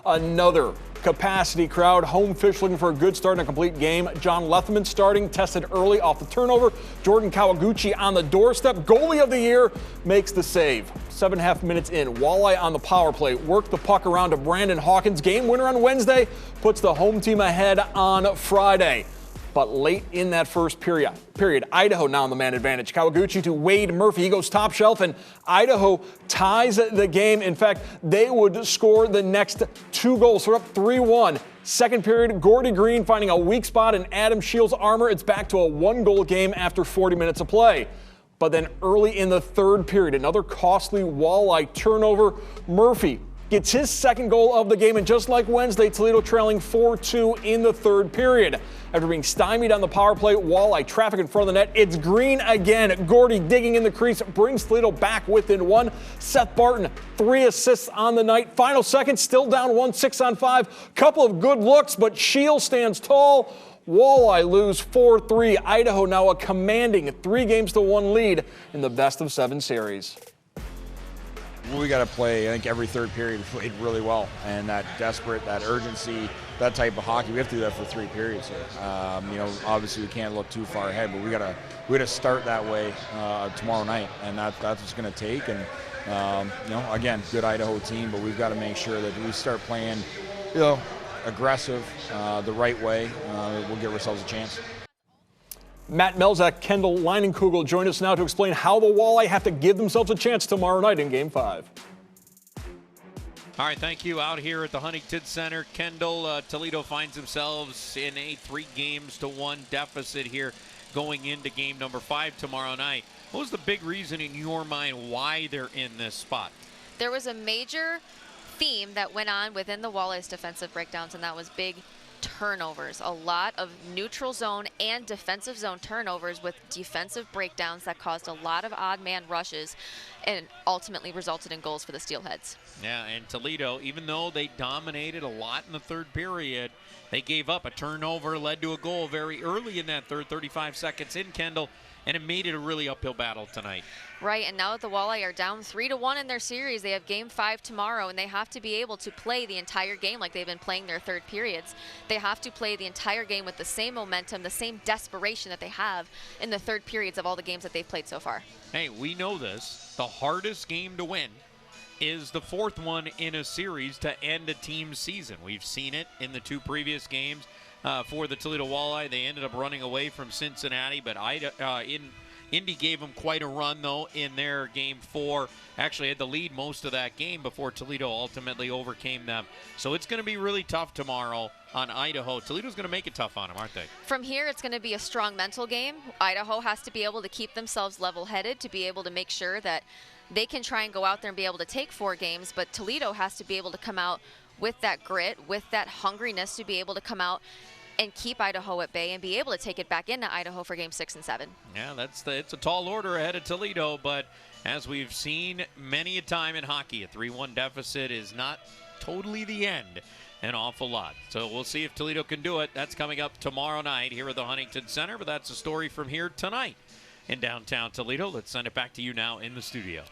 another capacity crowd. Home fish looking for a good start in a complete game. John Lethman starting, tested early off the turnover. Jordan Kawaguchi on the doorstep. Goalie of the year makes the save. 7.5 minutes in, Walleye on the power play. Work the puck around to Brandon Hawkins. Game winner on Wednesday puts the home team ahead on Friday. But late in that first period, Idaho now in the man advantage. Kawaguchi to Wade Murphy. He goes top shelf, and Idaho ties the game. In fact, they would score the next 2 goals. So we're up 3-1. Second period, Gordy Green finding a weak spot in Adam Shields' armor. It's back to a 1-goal game after 40 minutes of play. But then early in the third period, another costly Walleye turnover. Murphy gets his second goal of the game, and just like Wednesday, Toledo trailing 4-2 in the third period. After being stymied on the power play, Walleye traffic in front of the net. It's Green again. Gordy digging in the crease, brings Toledo back within 1. Seth Barton, 3 assists on the night. Final seconds, still down 1, 6-on-5. Couple of good looks, but Shield stands tall. Walleye lose 4-3. Idaho now a commanding 3-1 lead in the best-of-7 series. We got to play, I think every third period we played really well, and that desperate, that urgency, that type of hockey, we have to do that for 3 periods here. Obviously we can't look too far ahead, but we got to start that way tomorrow night, and that's what it's going to take. And again, good Idaho team, but we've got to make sure that we start playing, aggressive the right way. We'll give ourselves a chance. Matt Melzak, Kendall Leinenkugel join us now to explain how the Walleye have to give themselves a chance tomorrow night in Game 5. All right, thank you. Out here at the Huntington Center, Kendall, Toledo finds themselves in a 3-1 deficit here going into game number 5 tomorrow night. What was the big reason in your mind why they're in this spot? There was a major theme that went on within the Walleye's defensive breakdowns, and that was big turnovers. A lot of neutral zone and defensive zone turnovers with defensive breakdowns that caused a lot of odd man rushes and ultimately resulted in goals for the Steelheads. Yeah, and Toledo, even though they dominated a lot in the third period, they gave up a turnover, led to a goal very early in that third, 35 seconds in, Kendall, and it made it a really uphill battle tonight. Right, and now that the Walleye are down 3-1 in their series, they have Game 5 tomorrow, and they have to be able to play the entire game like they've been playing their third periods. They have to play the entire game with the same momentum, the same desperation that they have in the third periods of all the games that they've played so far. Hey, we know this. The hardest game to win is the 4th one in a series to end a team's season. We've seen it in the 2 previous games. For the Toledo Walleye, they ended up running away from Cincinnati, but Indy gave them quite a run, though, in their Game 4. Actually had the lead most of that game before Toledo ultimately overcame them. So it's going to be really tough tomorrow on Idaho. Toledo's going to make it tough on them, aren't they? From here, it's going to be a strong mental game. Idaho has to be able to keep themselves level-headed to be able to make sure that they can try and go out there and be able to take 4 games, but Toledo has to be able to come out with that grit, with that hungriness to be able to come out and keep Idaho at bay and be able to take it back into Idaho for Game 6 and 7. Yeah, it's a tall order ahead of Toledo, but as we've seen many a time in hockey, a 3-1 deficit is not totally the end an awful lot. So we'll see if Toledo can do it. That's coming up tomorrow night here at the Huntington Center, but that's a story from here tonight in downtown Toledo. Let's send it back to you now in the studio.